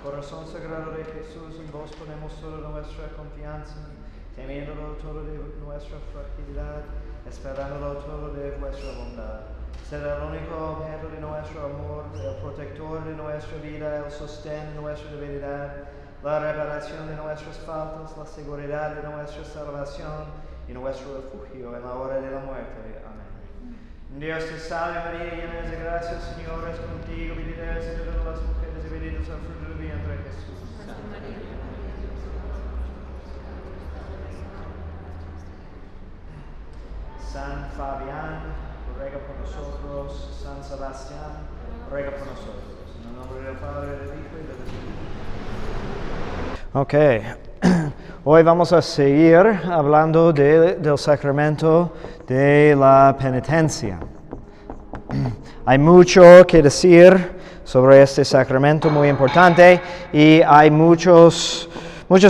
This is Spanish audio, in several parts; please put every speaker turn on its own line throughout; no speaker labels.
corazón sagrado de Jesús, en vos ponemos toda nuestra confianza, temiéndolo todo de nuestra fragilidad, esperándolo todo de vuestra bondad. Sed el único objeto de nuestro amor, el protector de nuestra vida, el sostén de nuestra debilidad, la reparación de nuestras faltas, la seguridad de nuestra salvación y nuestro refugio en la hora de la muerte. Amén. Dios te salve María, llena eres de gracia, Señor es contigo, bendita eres entre todas las mujeres y bendito es el fruto de tu vientre, Jesús. Santa María. San Fabián, ruega por nosotros. San Sebastián, ruega por nosotros. En el nombre del Padre, del Hijo y del Espíritu. Ok, hoy vamos a seguir hablando del sacramento de la penitencia. Hay mucho que decir sobre este sacramento muy importante y hay muchas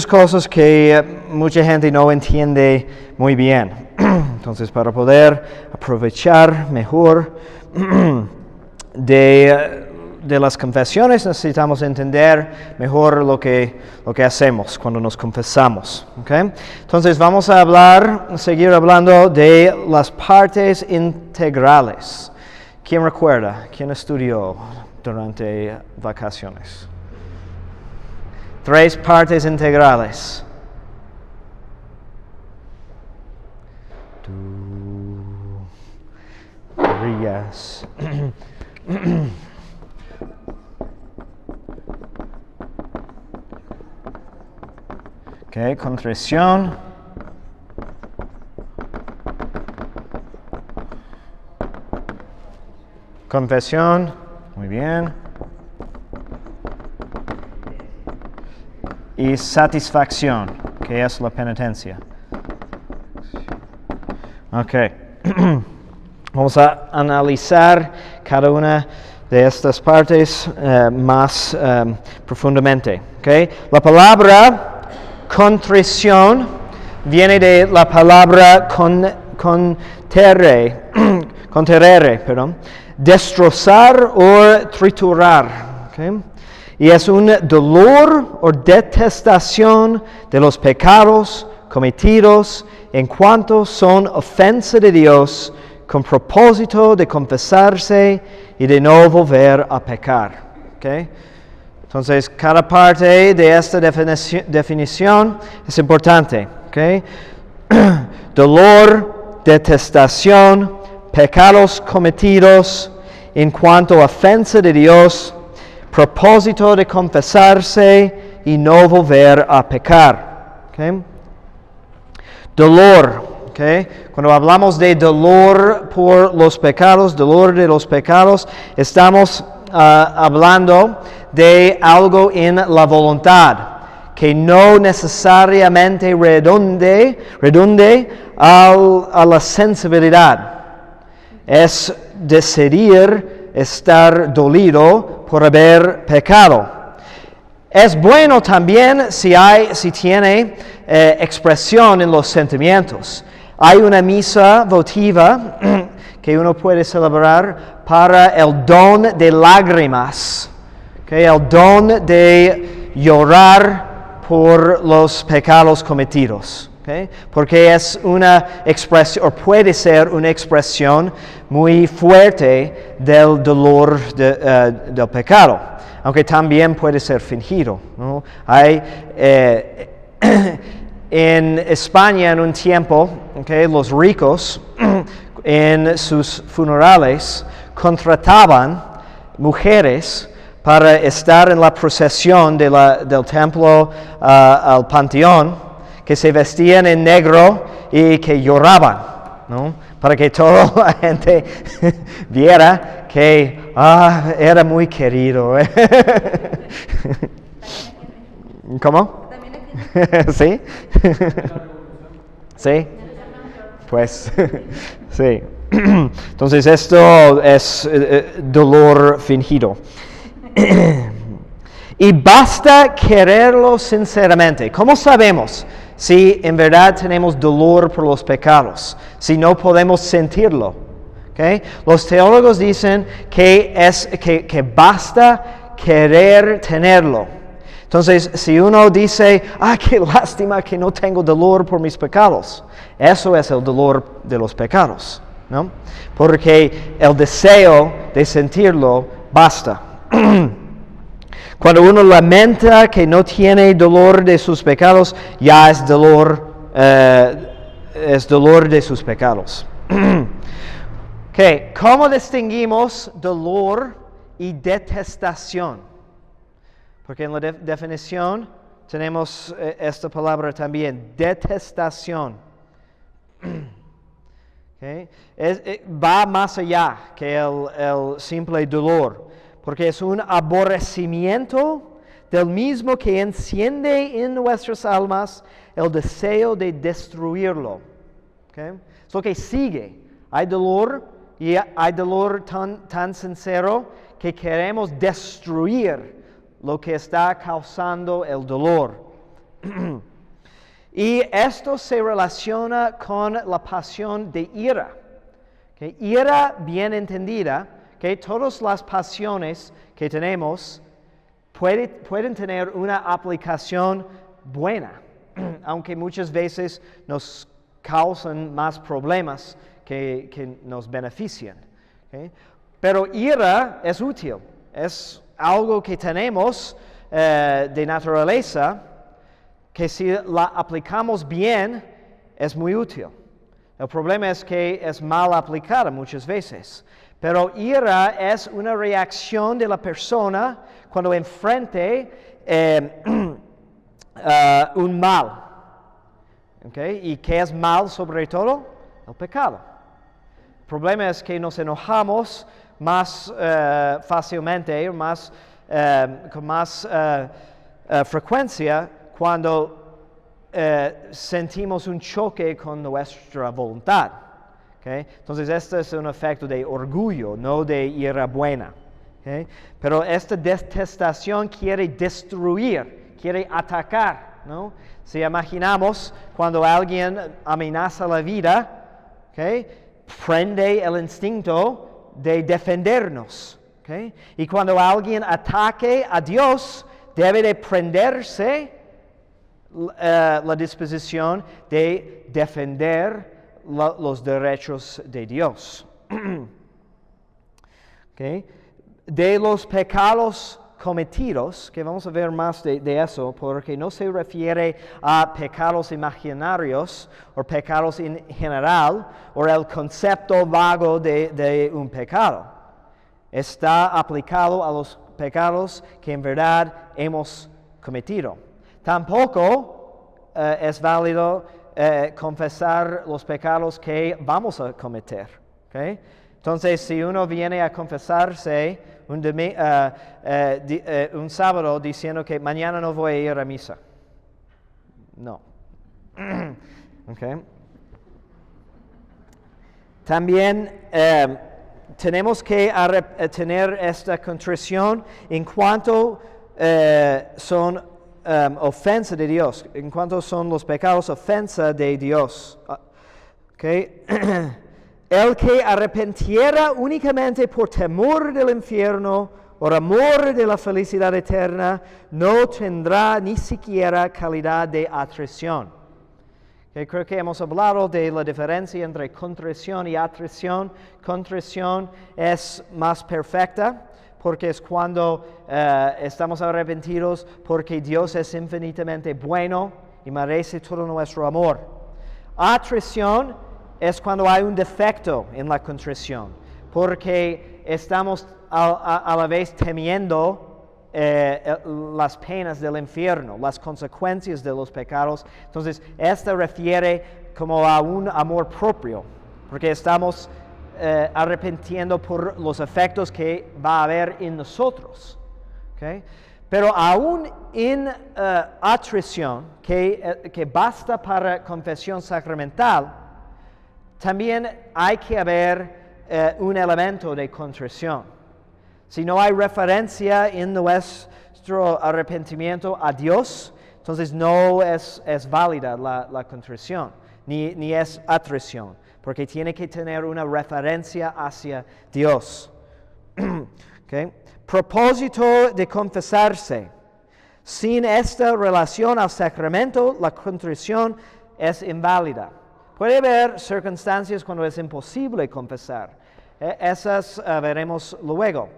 cosas que mucha gente no entiende muy bien. Entonces, para poder aprovechar mejor de las confesiones, necesitamos entender mejor lo que hacemos cuando nos confesamos. ¿Okay? Entonces, vamos a seguir hablando de las partes integrales. ¿Quién recuerda? ¿Quién estudió durante vacaciones? 3 partes integrales. Rías. Okay, contrición. Confesión. Muy bien. Y satisfacción, que es la penitencia. Ok. Vamos a analizar cada una de estas partes más profundamente. Okay. La palabra contrición viene de la palabra conterere, destrozar o triturar. Okay. Y es un dolor o detestación de los pecados cometidos en cuanto son ofensa de Dios, con propósito de confesarse y de no volver a pecar. Okay. Entonces, cada parte de esta definición es importante. Okay. Dolor, detestación, pecados cometidos en cuanto a ofensa de Dios, propósito de confesarse y no volver a pecar. Okay. Dolor. Okay. Cuando hablamos de dolor por los pecados, dolor de los pecados, estamos hablando de algo en la voluntad, que no necesariamente redunde a la sensibilidad. Es decidir estar dolido por haber pecado. Es bueno también si tiene expresión en los sentimientos. Hay una misa votiva que uno puede celebrar para el don de lágrimas, okay, el don de llorar por los pecados cometidos, okay, porque es una expresión, o puede ser una expresión muy fuerte del dolor del pecado, aunque también puede ser fingido, ¿no? Hay en España en un tiempo, okay, los ricos en sus funerales contrataban mujeres para estar en la procesión del templo al panteón, que se vestían en negro y que lloraban, ¿no? Para que toda la gente viera que era muy querido. ¿Cómo? ¿Sí? ¿Sí? Pues, sí. Entonces esto es dolor fingido. Y basta quererlo sinceramente. ¿Cómo sabemos si en verdad tenemos dolor por los pecados? Si no podemos sentirlo. ¿Okay? Los teólogos dicen que basta querer tenerlo. Entonces, si uno dice, qué lástima que no tengo dolor por mis pecados, eso es el dolor de los pecados, ¿no? Porque el deseo de sentirlo basta. Cuando uno lamenta que no tiene dolor de sus pecados, ya es dolor de sus pecados. Okay. ¿Cómo distinguimos dolor y detestación? Porque en la definición tenemos esta palabra también, detestación. Okay. Va más allá que el simple dolor, porque es un aborrecimiento del mismo que enciende en nuestras almas el deseo de destruirlo. Okay. Es lo que sigue. Hay dolor, y hay dolor tan sincero que queremos destruir lo que está causando el dolor. Y esto se relaciona con la pasión de ira. Okay. Ira bien entendida, que todas las pasiones que tenemos pueden tener una aplicación buena, aunque muchas veces nos causan más problemas que nos benefician. Okay. Pero ira es útil, es algo que tenemos de naturaleza, que si la aplicamos bien, es muy útil. El problema es que es mal aplicada muchas veces. Pero ira es una reacción de la persona cuando enfrente un mal. Okay. ¿Y qué es mal sobre todo? El pecado. El problema es que nos enojamos más fácilmente, con más frecuencia cuando sentimos un choque con nuestra voluntad. Okay. Entonces, este es un efecto de orgullo, no de ira buena. Okay. Pero esta detestación quiere destruir, quiere atacar, ¿no? Si imaginamos cuando alguien amenaza la vida, okay, prende el instinto de defendernos. Okay. Y cuando alguien ataque a Dios, debe de prenderse la disposición de defender los derechos de Dios. Okay. De los pecados cometidos, que vamos a ver más de eso, porque no se refiere a pecados imaginarios o pecados en general, o el concepto vago de un pecado. Está aplicado a los pecados que en verdad hemos cometido. Tampoco es válido confesar los pecados que vamos a cometer. ¿Okay? Entonces, si uno viene a confesarse un sábado diciendo que mañana no voy a ir a misa, no. Okay. También tenemos que tener esta contrición en cuanto son ofensa de Dios, en cuanto son los pecados ofensa de Dios. Okay. El que arrepentiera únicamente por temor del infierno o amor de la felicidad eterna no tendrá ni siquiera calidad de atrición. Okay, creo que hemos hablado de la diferencia entre contrición y atrición. Contrición es más perfecta, porque es cuando estamos arrepentidos porque Dios es infinitamente bueno y merece todo nuestro amor. Atrición es cuando hay un defecto en la contrición, porque estamos a la vez temiendo las penas del infierno, las consecuencias de los pecados. Entonces, esta refiere como a un amor propio, porque estamos arrepintiendo por los efectos que va a haber en nosotros. ¿Okay? Pero aún en atrición, que basta para confesión sacramental, también hay que haber un elemento de contrición. Si no hay referencia en nuestro arrepentimiento a Dios, entonces no es válida la contrición, ni es atrición, porque tiene que tener una referencia hacia Dios. Okay. Propósito de confesarse. Sin esta relación al sacramento, la contrición es inválida. Puede haber circunstancias cuando es imposible confesar. Esas veremos luego.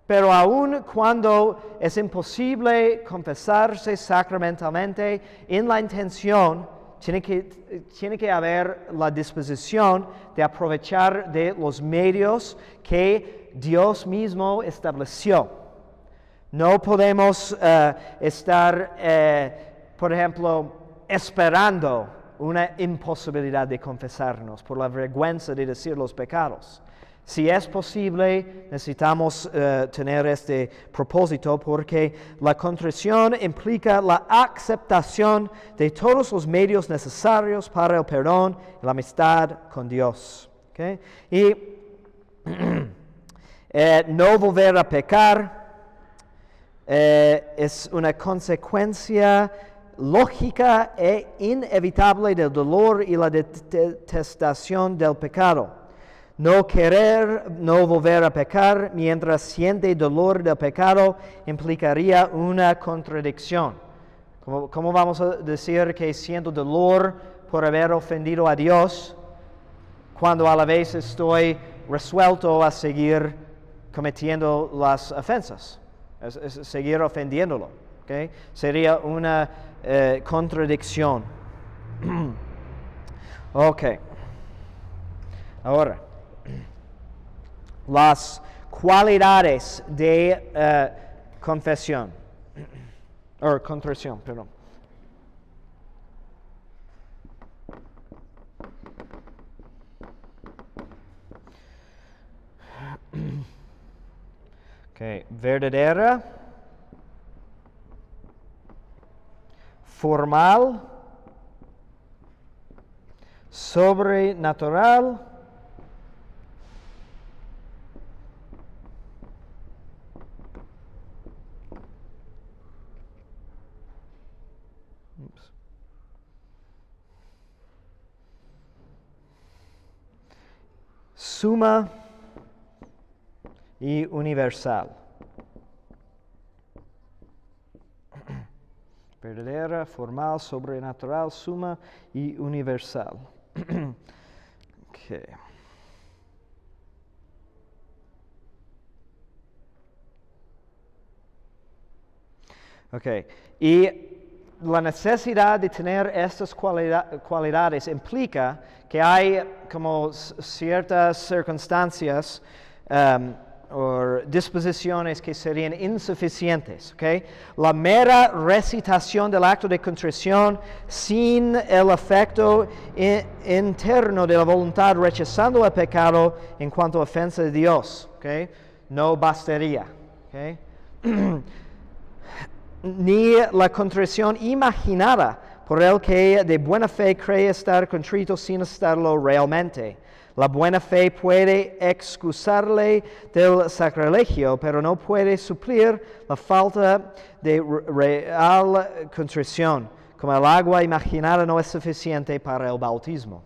Pero aun cuando es imposible confesarse sacramentalmente, en la intención tiene que haber la disposición de aprovechar de los medios que Dios mismo estableció. No podemos estar, por ejemplo, esperando una imposibilidad de confesarnos por la vergüenza de decir los pecados. Si es posible, necesitamos tener este propósito porque la contrición implica la aceptación de todos los medios necesarios para el perdón y la amistad con Dios. ¿Okay? Y no volver a pecar es una consecuencia lógica e inevitable del dolor y la detestación del pecado. No querer, no volver a pecar mientras siente dolor del pecado implicaría una contradicción. ¿Cómo vamos a decir que siento dolor por haber ofendido a Dios cuando a la vez estoy resuelto a seguir cometiendo las ofensas? Es seguir ofendiéndolo. ¿Okay? Sería una contradicción. Ok. Ahora, las cualidades de confesión, o contrición, perdón. Okay. Verdadera, formal, sobrenatural, suma y universal. Verdadera, formal, sobrenatural, suma y universal. Okay. Okay. Y la necesidad de tener estas cualidades implica que hay como ciertas circunstancias o disposiciones que serían insuficientes. ¿Okay? La mera recitación del acto de contrición sin el efecto interno de la voluntad rechazando el pecado en cuanto a ofensa de Dios, ¿okay? No bastaría. ¿Okay? Ni la contrición imaginada por el que de buena fe cree estar contrito sin estarlo realmente. La buena fe puede excusarle del sacrilegio, pero no puede suplir la falta de real contrición, como el agua imaginada no es suficiente para el bautismo.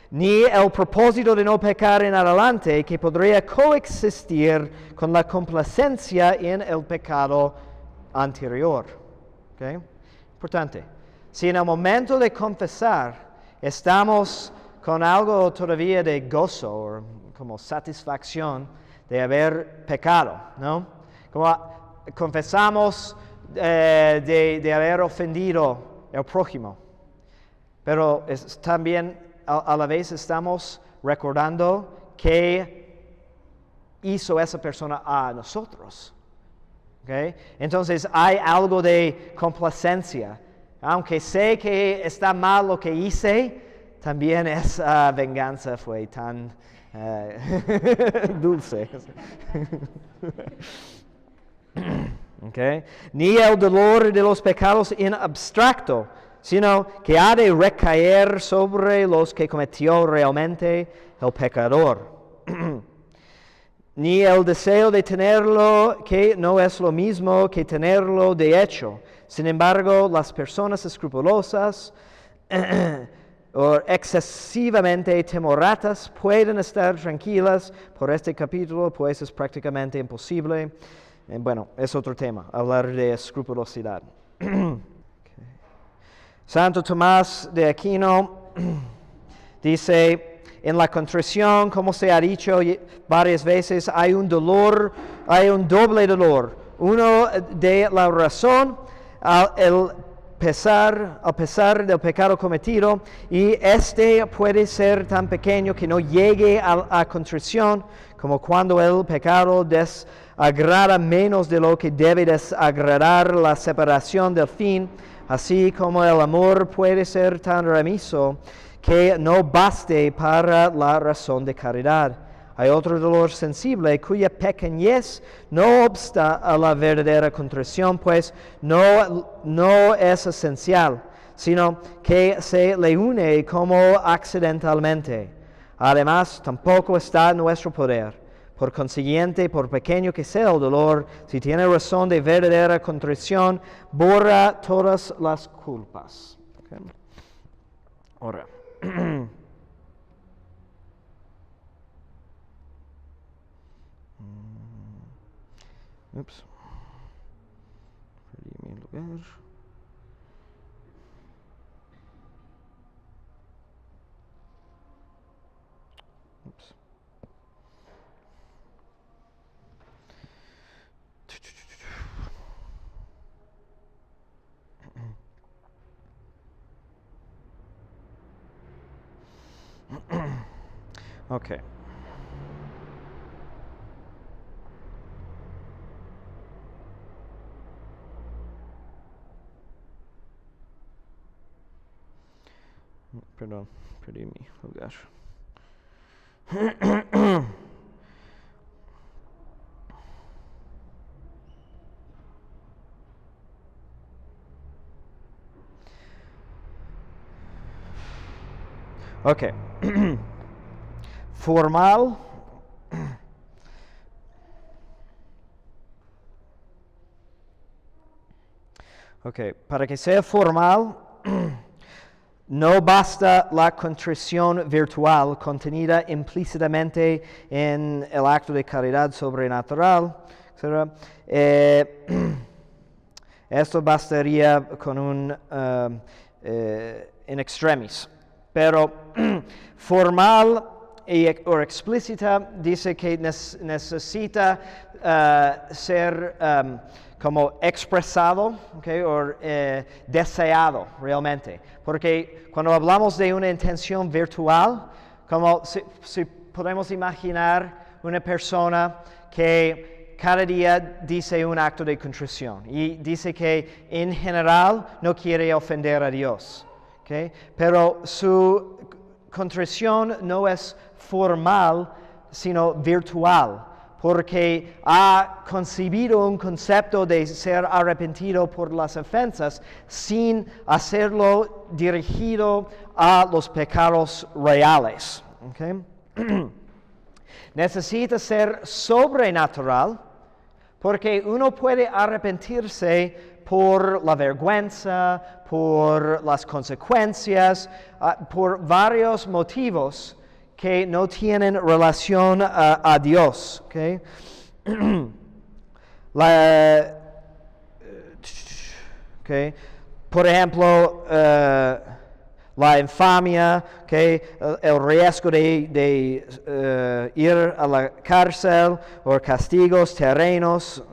Ni el propósito de no pecar en adelante, que podría coexistir con la complacencia en el pecado anterior. ¿Okay? Importante. Si en el momento de confesar estamos con algo todavía de gozo o como satisfacción de haber pecado, ¿no? Como confesamos de haber ofendido al prójimo, pero también a la vez estamos recordando que hizo esa persona a nosotros. ¿Okay? Entonces hay algo de complacencia. Aunque sé que está mal lo que hice, también esa venganza fue tan dulce. Okay? Ni el dolor de los pecados en abstracto, sino que ha de recaer sobre los que cometió realmente el pecador. Ni el deseo de tenerlo, que no es lo mismo que tenerlo de hecho. Sin embargo, las personas escrupulosas o excesivamente temoratas pueden estar tranquilas por este capítulo, pues es prácticamente imposible Bueno, es otro tema, hablar de escrupulosidad. Okay. Santo Tomás de Aquino dice, en la contrición, como se ha dicho varias veces, hay un dolor, hay un doble dolor. Uno de la razón, al pesar del pecado cometido, y este puede ser tan pequeño que no llegue a contrición, como cuando el pecado desagrada menos de lo que debe desagradar la separación del fin, así como el amor puede ser tan remiso que no baste para la razón de caridad. Hay otro dolor sensible cuya pequeñez no obsta a la verdadera contrición, pues no es esencial, sino que se le une como accidentalmente. Además, tampoco está en nuestro poder. Por consiguiente, por pequeño que sea el dolor, si tiene razón de verdadera contrición, borra todas las culpas. Okay. Ahora. Ups. Perdí mi lugar. Ups. Okay. Perdón, perdí mi lugar. Okay. Formal. Okay, para que sea formal, no basta la contrición virtual contenida implícitamente en el acto de caridad sobrenatural, etc. Esto bastaría con un in extremis. Pero formal o explícita dice que necesita ser como expresado, okay, o deseado realmente. Porque cuando hablamos de una intención virtual, como si podemos imaginar una persona que cada día dice un acto de contrición y dice que en general no quiere ofender a Dios. Okay? Pero su contrición no es formal, sino virtual, porque ha concebido un concepto de ser arrepentido por las ofensas sin hacerlo dirigido a los pecados reales. Okay? Necesita ser sobrenatural, porque uno puede arrepentirse por la vergüenza, por las consecuencias, por varios motivos que no tienen relación a Dios. Okay? Okay. Por ejemplo, la infamia, okay, el riesgo de ir a la cárcel o castigos terrenos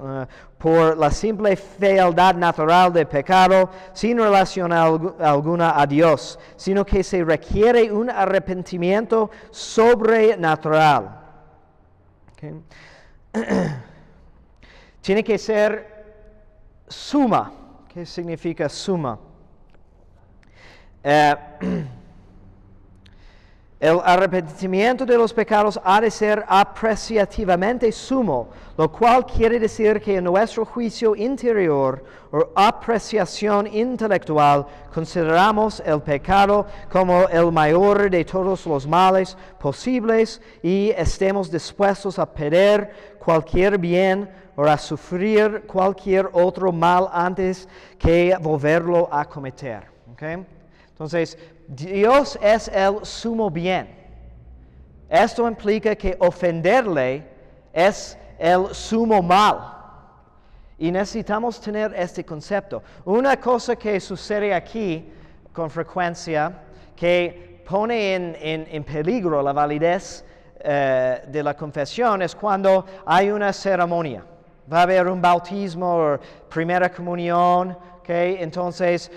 por la simple fealdad natural del pecado sin relación alguna a Dios, sino que se requiere un arrepentimiento sobrenatural. Okay. Tiene que ser suma. ¿Qué significa suma? El arrepentimiento de los pecados ha de ser apreciativamente sumo, lo cual quiere decir que en nuestro juicio interior o apreciación intelectual consideramos el pecado como el mayor de todos los males posibles y estemos dispuestos a pedir cualquier bien o a sufrir cualquier otro mal antes que volverlo a cometer. ¿Okay? Entonces, Dios es el sumo bien. Esto implica que ofenderle es el sumo mal. Y necesitamos tener este concepto. Una cosa que sucede aquí con frecuencia, que pone en peligro la validez de la confesión, es cuando hay una ceremonia. Va a haber un bautismo o primera comunión. Okay, entonces,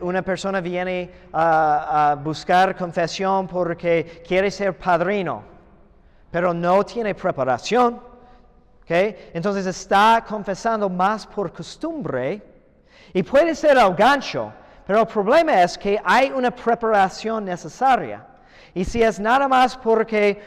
una persona viene a buscar confesión porque quiere ser padrino, pero no tiene preparación. Okay, entonces está confesando más por costumbre y puede ser el gancho, pero el problema es que hay una preparación necesaria. Y si es nada más porque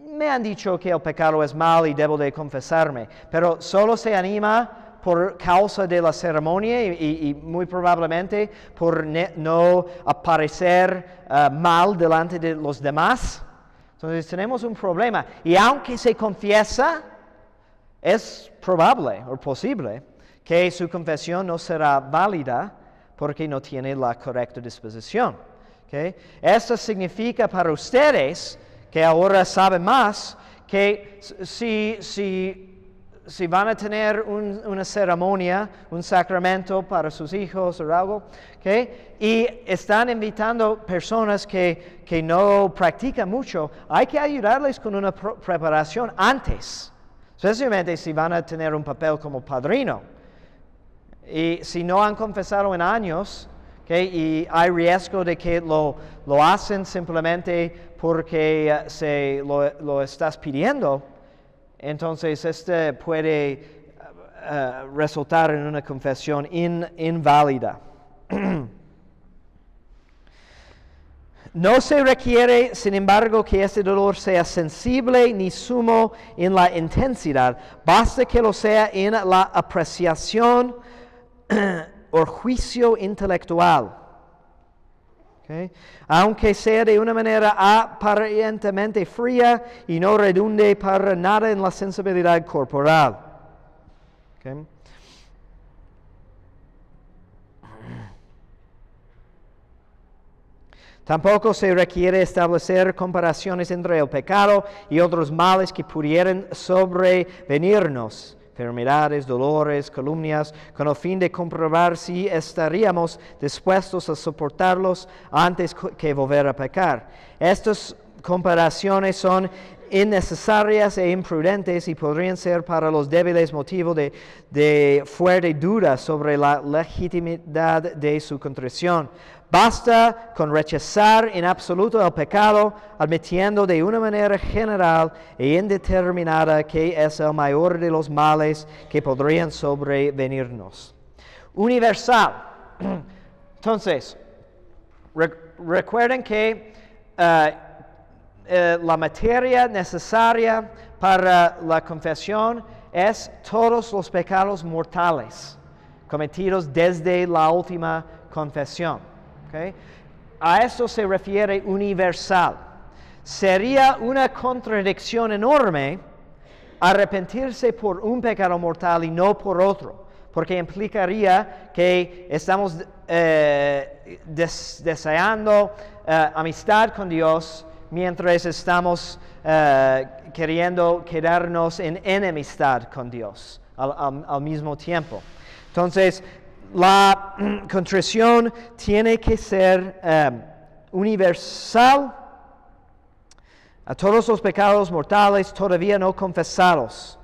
me han dicho que el pecado es mal y debo de confesarme, pero solo se anima por causa de la ceremonia y muy probablemente por no aparecer mal delante de los demás, entonces tenemos un problema. Y aunque se confiesa, es probable o posible que su confesión no será válida porque no tiene la correcta disposición. ¿Okay? Esto significa para ustedes, que ahora saben más, que si van a tener una ceremonia, un sacramento para sus hijos o algo, ¿okay? Y están invitando personas que no practican mucho, hay que ayudarles con una preparación antes, especialmente si van a tener un papel como padrino. Y si no han confesado en años, ¿okay? Y hay riesgo de que lo hacen simplemente porque lo estás pidiendo, entonces este puede resultar en una confesión inválida. No se requiere, sin embargo, que este dolor sea sensible ni sumo en la intensidad. Basta que lo sea en la apreciación o juicio intelectual. Okay. Aunque sea de una manera aparentemente fría y no redunde para nada en la sensibilidad corporal. Okay. Tampoco se requiere establecer comparaciones entre el pecado y otros males que pudieran sobrevenirnos, enfermedades, dolores, calumnias, con el fin de comprobar si estaríamos dispuestos a soportarlos antes que volver a pecar. Estas comparaciones son innecesarias e imprudentes y podrían ser para los débiles motivo de fuerte duda sobre la legitimidad de su contrición. Basta con rechazar en absoluto el pecado, admitiendo de una manera general e indeterminada que es el mayor de los males que podrían sobrevenirnos. Universal. Entonces, recuerden que la materia necesaria para la confesión es todos los pecados mortales cometidos desde la última confesión. Okay. A esto se refiere universal. Sería una contradicción enorme arrepentirse por un pecado mortal y no por otro, porque implicaría que estamos deseando amistad con Dios mientras estamos queriendo quedarnos en enemistad con Dios al mismo tiempo. Entonces, la contrición tiene que ser universal a todos los pecados mortales todavía no confesados.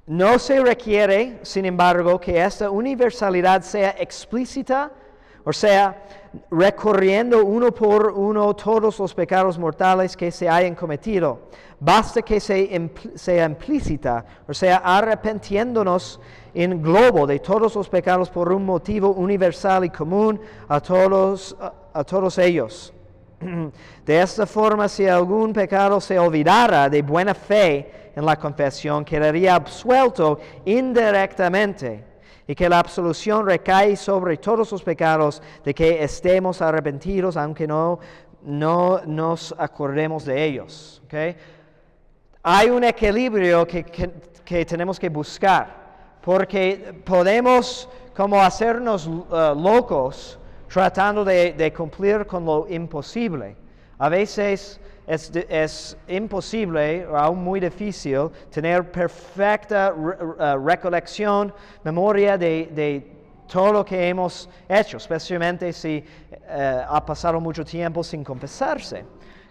No se requiere, sin embargo, que esta universalidad sea explícita, o sea, recorriendo uno por uno todos los pecados mortales que se hayan cometido. Basta que sea implícita, o sea, arrepentiéndonos en globo de todos los pecados por un motivo universal y común a todos ellos. De esta forma, si algún pecado se olvidara de buena fe en la confesión, quedaría absuelto indirectamente, y que la absolución recae sobre todos los pecados de que estemos arrepentidos, aunque no nos acordemos de ellos. ¿Okay? Hay un equilibrio que tenemos que buscar, porque podemos como hacernos locos tratando de cumplir con lo imposible. A veces es imposible o aún muy difícil tener perfecta recolección, memoria de todo lo que hemos hecho, especialmente si ha pasado mucho tiempo sin confesarse.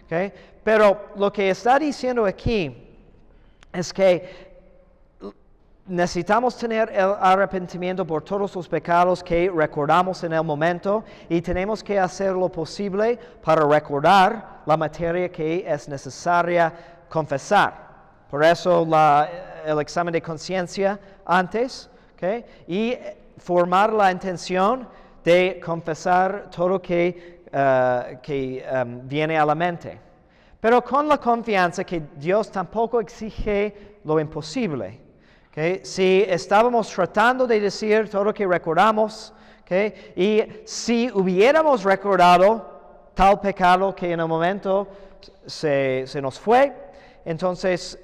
¿Okay? Pero lo que está diciendo aquí es que necesitamos tener el arrepentimiento por todos los pecados que recordamos en el momento y tenemos que hacer lo posible para recordar la materia que es necesaria confesar. Por eso el examen de conciencia antes, ¿okay? Y formar la intención de confesar todo que viene a la mente. Pero con la confianza que Dios tampoco exige lo imposible. Okay. Si estábamos tratando de decir todo lo que recordamos, okay, y si hubiéramos recordado tal pecado que en el momento se nos fue, entonces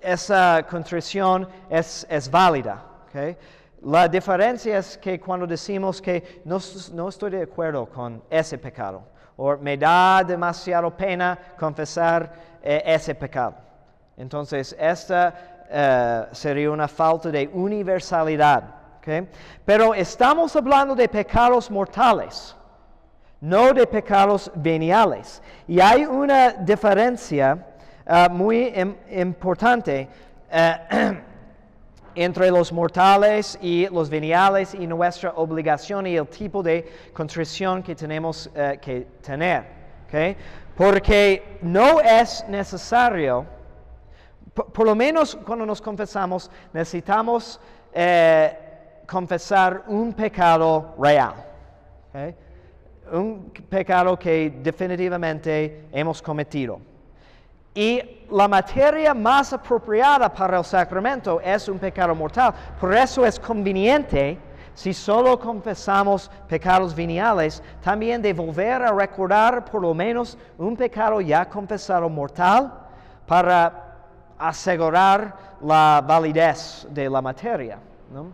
esa contrición es válida. Okay. La diferencia es que cuando decimos que no estoy de acuerdo con ese pecado, o me da demasiado pena confesar ese pecado. Entonces, esta sería una falta de universalidad. ¿Okay? Pero estamos hablando de pecados mortales, no de pecados veniales. Y hay una diferencia muy importante entre los mortales y los veniales y nuestra obligación y el tipo de contrición que tenemos que tener. ¿Okay? Porque no es necesario, por lo menos cuando nos confesamos, necesitamos confesar un pecado real. ¿Okay? Un pecado que definitivamente hemos cometido. Y la materia más apropiada para el sacramento es un pecado mortal. Por eso es conveniente, si solo confesamos pecados veniales, también de volver a recordar por lo menos un pecado ya confesado mortal para asegurar la validez de la materia, ¿no?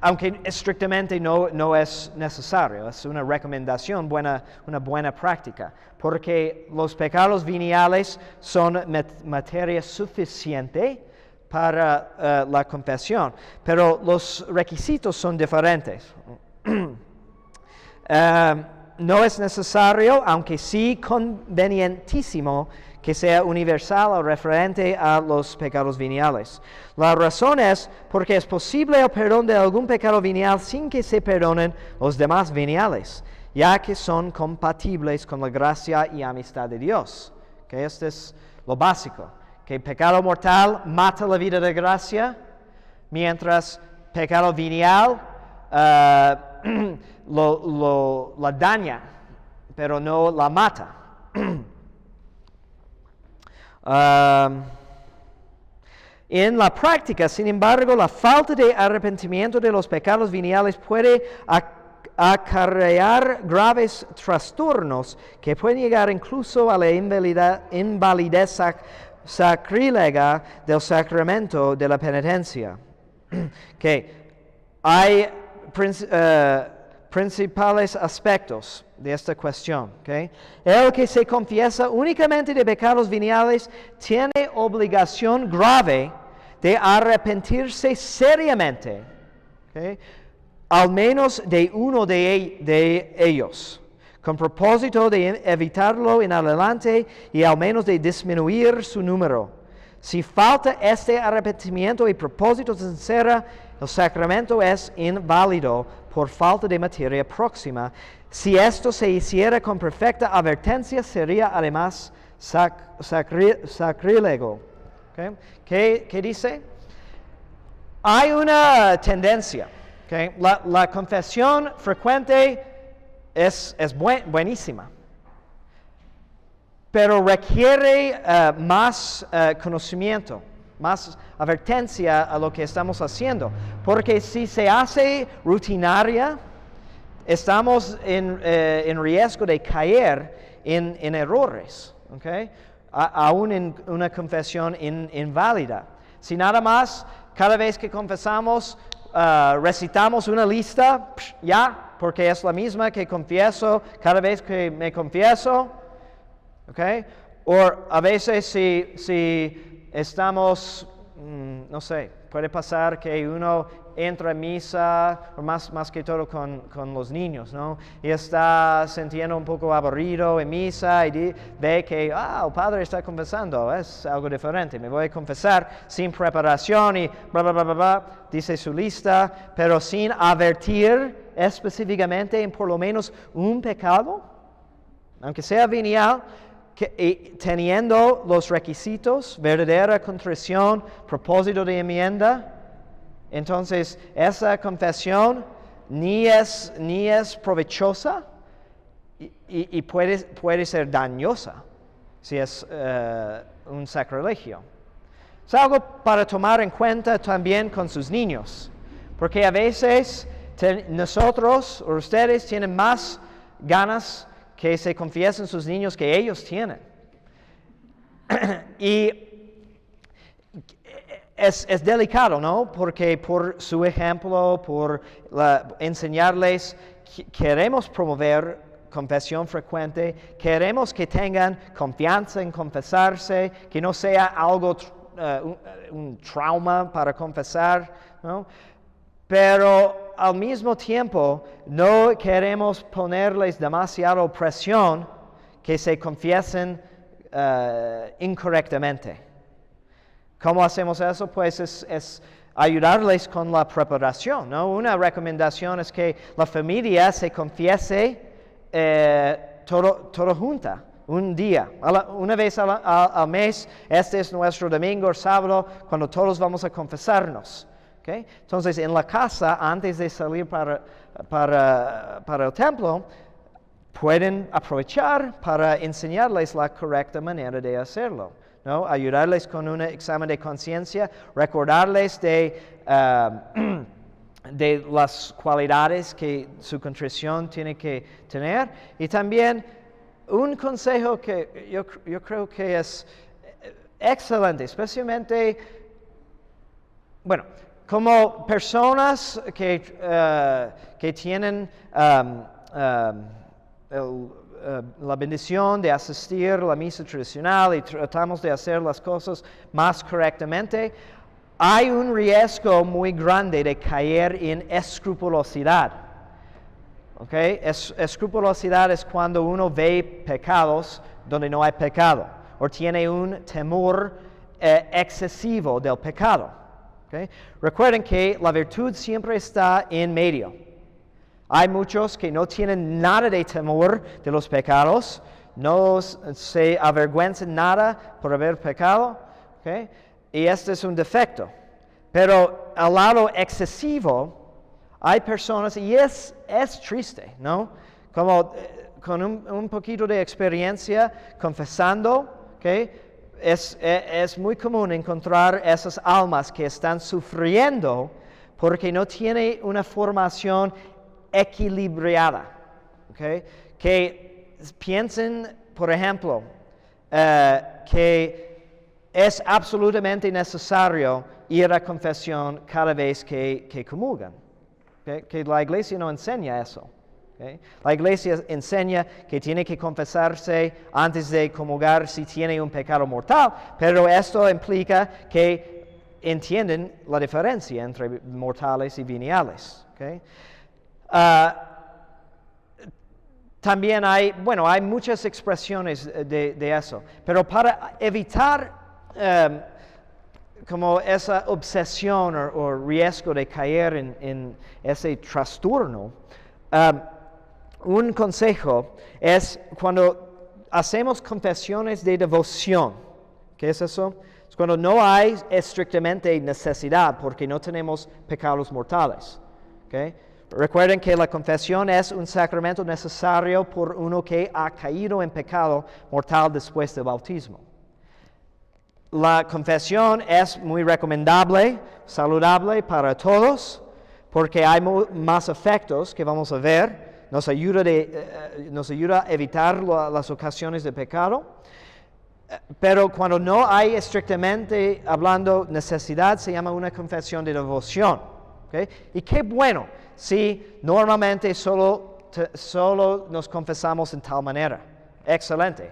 Aunque estrictamente no es necesario, es una recomendación, una buena práctica, porque los pecados veniales son materia suficiente para la confesión, pero los requisitos son diferentes. No es necesario, aunque sí convenientísimo, que sea universal o referente a los pecados veniales. La razón es porque es posible el perdón de algún pecado venial sin que se perdonen los demás veniales, ya que son compatibles con la gracia y amistad de Dios. ¿Okay? Este es lo básico, que pecado mortal mata la vida de gracia, mientras pecado venial la daña, pero no la mata. En la práctica, sin embargo, la falta de arrepentimiento de los pecados veniales puede acarrear graves trastornos que pueden llegar incluso a la invalidez sacrílega del sacramento de la penitencia. Que hay principales aspectos de esta cuestión. ¿Okay? El que se confiesa únicamente de pecados veniales tiene obligación grave de arrepentirse seriamente, ¿okay? Al menos de uno de ellos, con propósito de evitarlo en adelante y al menos de disminuir su número. Si falta este arrepentimiento y propósito sincero, el sacramento es inválido por falta de materia próxima. Si esto se hiciera con perfecta advertencia, sería además sacrílego. ¿Okay? ¿Qué dice? Hay una tendencia. ¿Okay? La confesión frecuente es buenísima, pero requiere más conocimiento, más advertencia a lo que estamos haciendo. Porque si se hace rutinaria, estamos en riesgo de caer en errores, ¿okay? Aún en una confesión inválida. Si nada más, cada vez que confesamos, recitamos una lista, ya, porque es la misma que confieso cada vez que me confieso. ¿Okay? O a veces si estamos, no sé, puede pasar que uno entra a misa, o más que todo con los niños, ¿no? Y está sintiendo un poco aburrido en misa y ve que, el padre está confesando, es algo diferente, me voy a confesar sin preparación y bla, bla, bla, bla, bla, dice su lista, pero sin advertir específicamente en por lo menos un pecado, aunque sea venial, teniendo los requisitos, verdadera contrición, propósito de enmienda. Entonces, esa confesión ni es provechosa y puede ser dañosa si es un sacrilegio. Es algo para tomar en cuenta también con sus niños, porque a veces nosotros o ustedes tienen más ganas que se confiesen sus niños que ellos tienen. Y es delicado, ¿no? Porque por su ejemplo, por enseñarles, queremos promover confesión frecuente, queremos que tengan confianza en confesarse, que no sea algo, un trauma para confesar, ¿no? Pero al mismo tiempo no queremos ponerles demasiada presión que se confiesen incorrectamente. ¿Cómo hacemos eso? Pues es ayudarles con la preparación, ¿no? Una recomendación es que la familia se confiese todo junta, un día, una vez al mes. Este es nuestro domingo o sábado, cuando todos vamos a confesarnos. ¿Okay? Entonces, en la casa, antes de salir para el templo, pueden aprovechar para enseñarles la correcta manera de hacerlo, ¿no? Ayudarles con un examen de conciencia, recordarles de las cualidades que su contrición tiene que tener. Y también un consejo que yo creo que es excelente, especialmente, bueno, como personas que tienen la bendición de asistir a la misa tradicional y tratamos de hacer las cosas más correctamente, hay un riesgo muy grande de caer en escrupulosidad. ¿Okay? Escrupulosidad es cuando uno ve pecados donde no hay pecado, o tiene un temor excesivo del pecado. ¿Okay? Recuerden que la virtud siempre está en medio. Hay muchos que no tienen nada de temor de los pecados, no se avergüenzan nada por haber pecado, ¿okay? Y este es un defecto. Pero al lado excesivo, hay personas, y es triste, ¿no? Como con un poquito de experiencia, confesando, ¿okay? Es muy común encontrar esas almas que están sufriendo porque no tienen una formación equilibrada, ¿okay? Que piensen, por ejemplo, que es absolutamente necesario ir a confesión cada vez que comulgan, ¿okay? Que la iglesia no enseña eso. Okay. La iglesia enseña que tiene que confesarse antes de comulgar si tiene un pecado mortal, pero esto implica que entienden la diferencia entre mortales y veniales. Okay. También hay muchas expresiones de eso, pero para evitar como esa obsesión o riesgo de caer en ese trastorno, un consejo es cuando hacemos confesiones de devoción. ¿Qué es eso? Es cuando no hay estrictamente necesidad porque no tenemos pecados mortales. ¿Okay? Recuerden que la confesión es un sacramento necesario por uno que ha caído en pecado mortal después del bautismo. La confesión es muy recomendable, saludable para todos, porque hay más efectos que vamos a ver. Nos ayuda a evitar las ocasiones de pecado. Pero cuando no hay estrictamente hablando necesidad, se llama una confesión de devoción. ¿Okay? Y qué bueno si normalmente solo nos confesamos en tal manera. Excelente.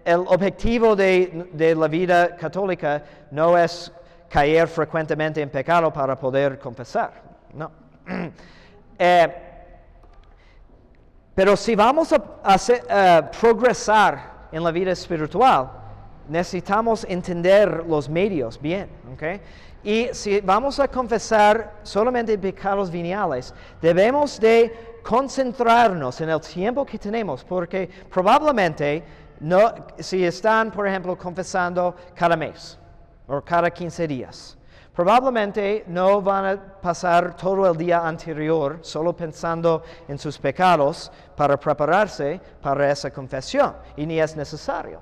El objetivo de la vida católica no es caer frecuentemente en pecado para poder confesar. No. Pero si vamos a progresar en la vida espiritual, necesitamos entender los medios bien, ¿okay? Y si vamos a confesar solamente pecados veniales, debemos de concentrarnos en el tiempo que tenemos, porque probablemente si están, por ejemplo, confesando cada mes o cada 15 días, probablemente no van a pasar todo el día anterior solo pensando en sus pecados para prepararse para esa confesión, y ni es necesario.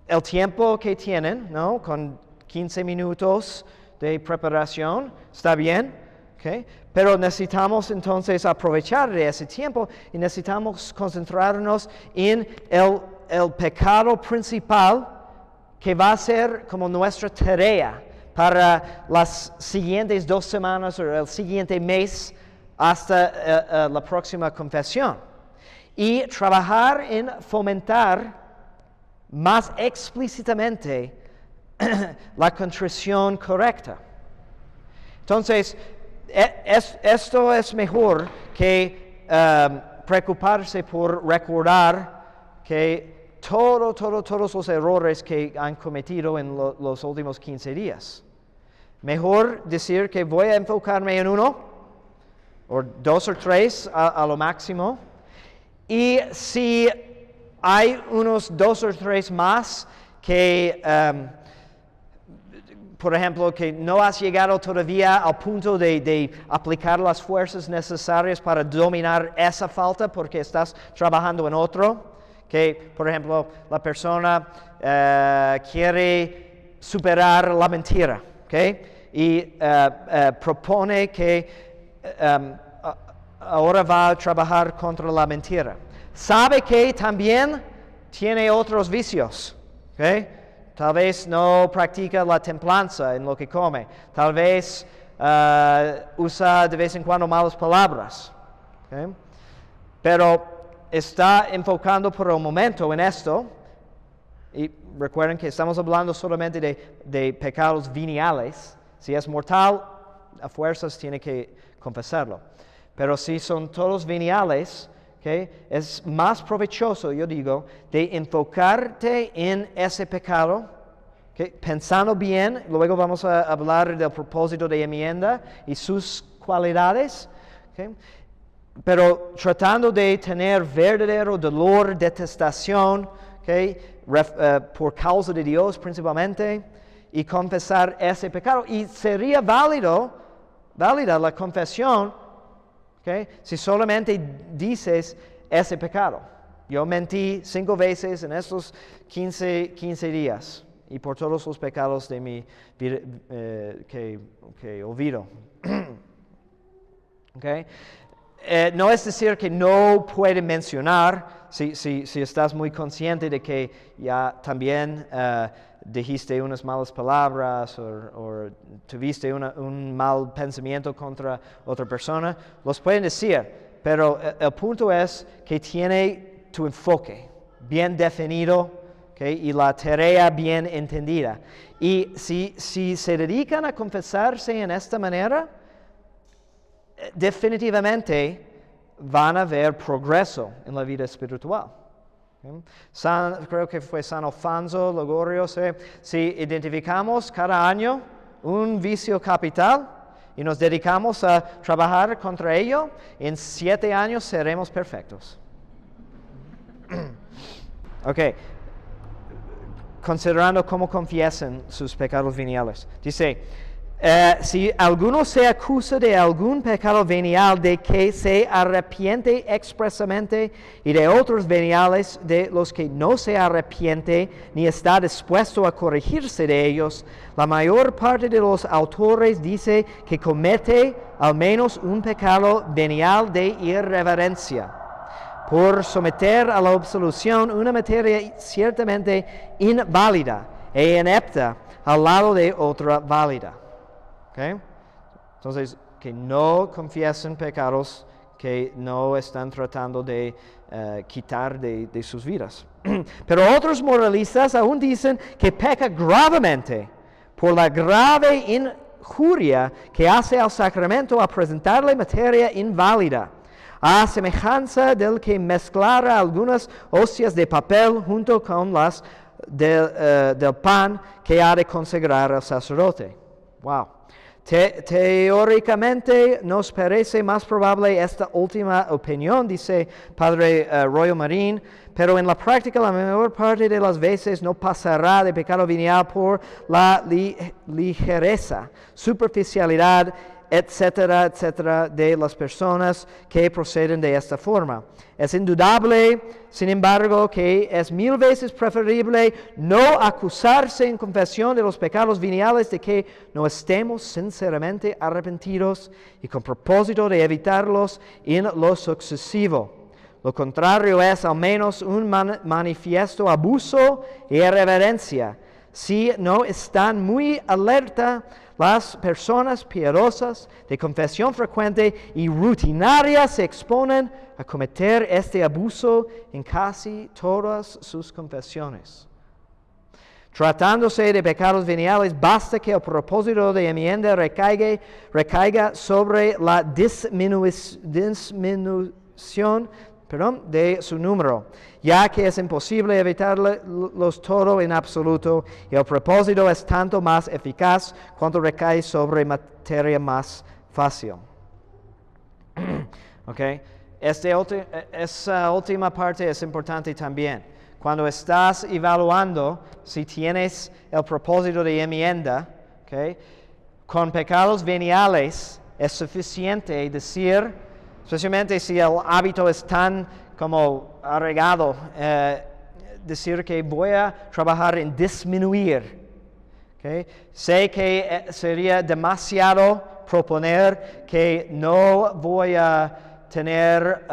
El tiempo que tienen, ¿no? Con 15 minutos de preparación, está bien, ¿okay? Pero necesitamos entonces aprovechar de ese tiempo y necesitamos concentrarnos en el pecado principal que va a ser como nuestra tarea para las siguientes 2 semanas o el siguiente mes hasta la próxima confesión. Y trabajar en fomentar más explícitamente la contrición correcta. Entonces, esto es mejor que preocuparse por recordar que todos los errores que han cometido en los últimos 15 días. Mejor decir que voy a enfocarme en 1, o 2 o 3 a lo máximo, y si hay unos 2 o 3 más que, por ejemplo, que no has llegado todavía al punto de aplicar las fuerzas necesarias para dominar esa falta porque estás trabajando en otro, que, por ejemplo, la persona quiere superar la mentira, ¿okay? Y propone que ahora va a trabajar contra la mentira. Sabe que también tiene otros vicios, ¿okay? Tal vez no practica la templanza en lo que come, tal vez usa de vez en cuando malas palabras, ¿okay? Pero está enfocando por un momento en esto, y recuerden que estamos hablando solamente de pecados veniales. Si es mortal, a fuerzas tiene que confesarlo. Pero si son todos veniales, ¿okay? Es más provechoso, yo digo, de enfocarte en ese pecado, ¿okay? Pensando bien. Luego vamos a hablar del propósito de enmienda y sus cualidades, ¿okay? Pero tratando de tener verdadero dolor, detestación, ¿okay? Por causa de Dios principalmente, y confesar ese pecado. Y sería válida la confesión, ¿okay? Si solamente dices ese pecado. Yo mentí 5 veces en estos 15 días y por todos los pecados de mi vida que olvido. ¿Okay? No es decir que no puede mencionar, si estás muy consciente de que ya también dijiste unas malas palabras o tuviste un mal pensamiento contra otra persona, los pueden decir, pero el punto es que tiene tu enfoque bien definido, ¿okay? Y la tarea bien entendida. Y si se dedican a confesarse en esta manera, definitivamente van a ver progreso en la vida espiritual. Creo que fue San Alfonso Ligorio, si identificamos cada año un vicio capital y nos dedicamos a trabajar contra ello, en 7 años seremos perfectos. Ok, considerando cómo confiesan sus pecados veniales. Dice, si alguno se acusa de algún pecado venial de que se arrepiente expresamente y de otros veniales de los que no se arrepiente ni está dispuesto a corregirse de ellos, la mayor parte de los autores dice que comete al menos un pecado venial de irreverencia, por someter a la absolución una materia ciertamente inválida e inepta al lado de otra válida. ¿Okay? Entonces, que no confiesen pecados que no están tratando de quitar de sus vidas. Pero otros moralistas aún dicen que peca gravemente por la grave injuria que hace al sacramento a presentarle materia inválida, a semejanza del que mezclara algunas hostias de papel junto con las del pan que ha de consagrar el sacerdote. Wow. Teóricamente nos parece más probable esta última opinión, dice Padre Royal Marín, pero en la práctica la mayor parte de las veces no pasará de pecado venial por la ligereza, superficialidad, etcétera, etcétera, de las personas que proceden de esta forma. Es indudable, sin embargo, que es 1000 veces preferible no acusarse en confesión de los pecados veniales de que no estemos sinceramente arrepentidos y con propósito de evitarlos en lo sucesivo. Lo contrario es al menos un manifiesto abuso y irreverencia, si no están muy alerta las personas piadosas de confesión frecuente y rutinaria se exponen a cometer este abuso en casi todas sus confesiones. Tratándose de pecados veniales, basta que el propósito de enmienda recaiga sobre la disminución de su número, ya que es imposible evitarlos todo en absoluto, y el propósito es tanto más eficaz cuanto recae sobre materia más fácil. Okay. Esa última parte es importante también. Cuando estás evaluando si tienes el propósito de enmienda, okay, con pecados veniales es suficiente decir, especialmente si el hábito es tan como arraigado, decir que voy a trabajar en disminuir. ¿Okay? Sé que sería demasiado proponer que no voy a tener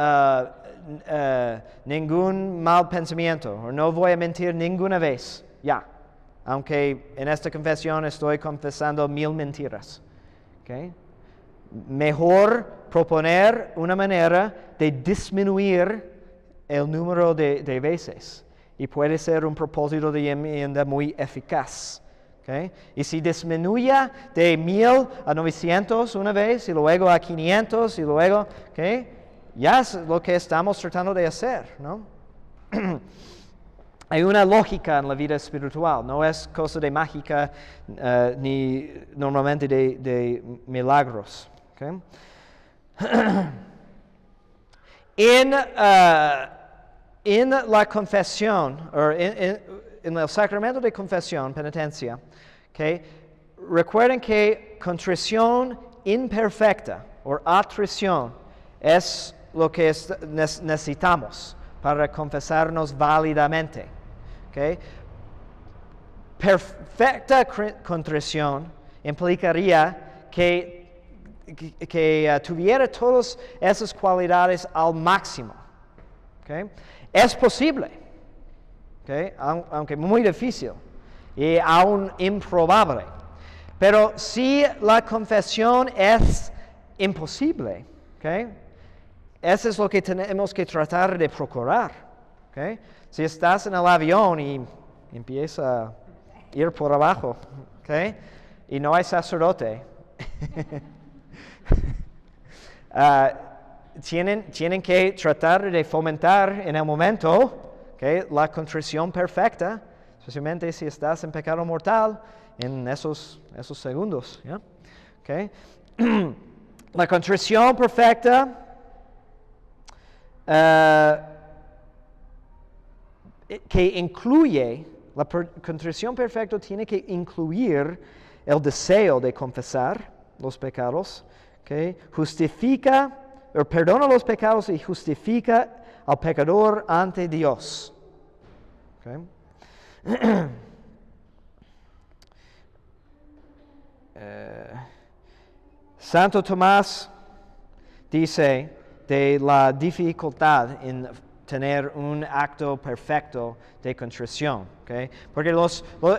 ningún mal pensamiento o no voy a mentir ninguna vez. Ya, aunque en esta confesión estoy confesando 1000 mentiras. ¿Okay? Mejor proponer una manera de disminuir el número de veces. Y puede ser un propósito de enmienda muy eficaz. ¿Okay? Y si disminuye de 1000 a 900 una vez y luego a 500 y luego, ¿okay? Ya es lo que estamos tratando de hacer, ¿no? Hay una lógica en la vida espiritual, no es cosa de mágica ni normalmente de milagros. Okay. En la confesión, o en el sacramento de confesión, penitencia, okay, recuerden que contrición imperfecta o atrición es lo que necesitamos para confesarnos válidamente. Okay. Perfecta contrición implicaría que tuviera todas esas cualidades al máximo. ¿Okay? Es posible, ¿okay? Aunque muy difícil y aún improbable. Pero si la confesión es imposible, ¿okay? Eso es lo que tenemos que tratar de procurar. ¿Okay? Si estás en el avión y empieza a ir por abajo, ¿okay? Y no hay sacerdote, tienen que tratar de fomentar en el momento, ¿okay? La contrición perfecta, especialmente si estás en pecado mortal en esos segundos. ¿Yeah? ¿Okay? La contrición perfecta que incluye, la contrición perfecta tiene que incluir el deseo de confesar los pecados, okay, perdona los pecados y justifica al pecador ante Dios. Okay. Santo Tomás dice de la dificultad en tener un acto perfecto de contrición. ¿Okay? Porque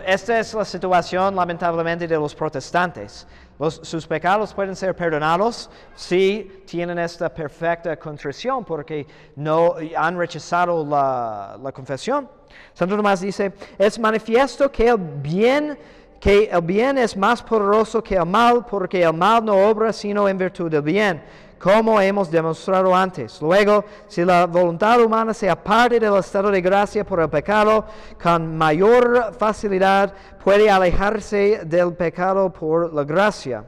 esta es la situación, lamentablemente, de los protestantes. Sus pecados pueden ser perdonados si tienen esta perfecta contrición, porque no han rechazado la confesión. Santo Tomás dice, es manifiesto que el bien es más poderoso que el mal, porque el mal no obra sino en virtud del bien, como hemos demostrado antes. Luego, si la voluntad humana se aparte del estado de gracia por el pecado, con mayor facilidad puede alejarse del pecado por la gracia.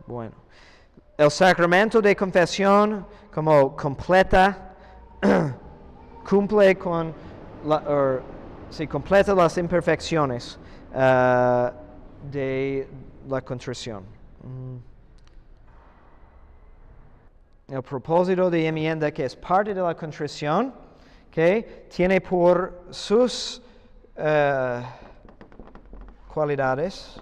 Bueno, el sacramento de confesión como completa completa las imperfecciones de la contrición. El propósito de enmienda, que es parte de la contrición, que tiene por sus cualidades